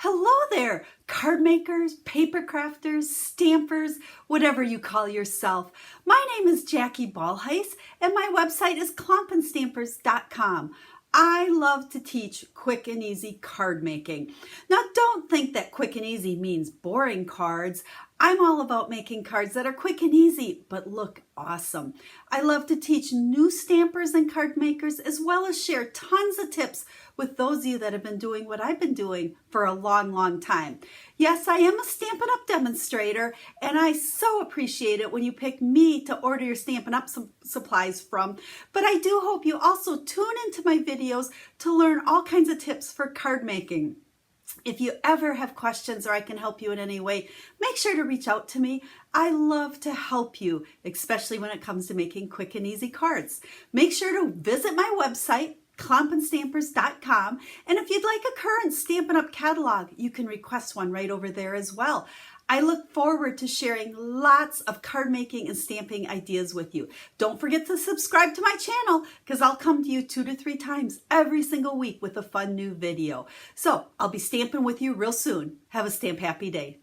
Hello there, card makers, paper crafters, stampers, whatever you call yourself. My name is Jackie Bolhuis and my website is klompenstampers.com. I love to teach quick and easy card making. Now don't think that quick and easy means boring cards. I'm all about making cards that are quick and easy, but look awesome. I love to teach new stampers and card makers, as well as share tons of tips with those of you that have been doing what I've been doing for a long time. Yes, I am a Stampin' Up demonstrator, and I so appreciate it when you pick me to order your Stampin' Up supplies from. But I do hope you also tune into my videos to learn all kinds of tips for card making. If you ever have questions or I can help you in any way, make sure to reach out to me. I love to help you, especially when it comes to making quick and easy cards. Make sure to visit my website, klompenstampers.com, and if you'd like a current Stampin' Up catalog, you can request one right over there as well. I look forward to sharing lots of card making and stamping ideas with you. Don't forget to subscribe to my channel because I'll come to you 2 to 3 times every single week with a fun new video. So I'll be stamping with you real soon. Have a stamp happy day.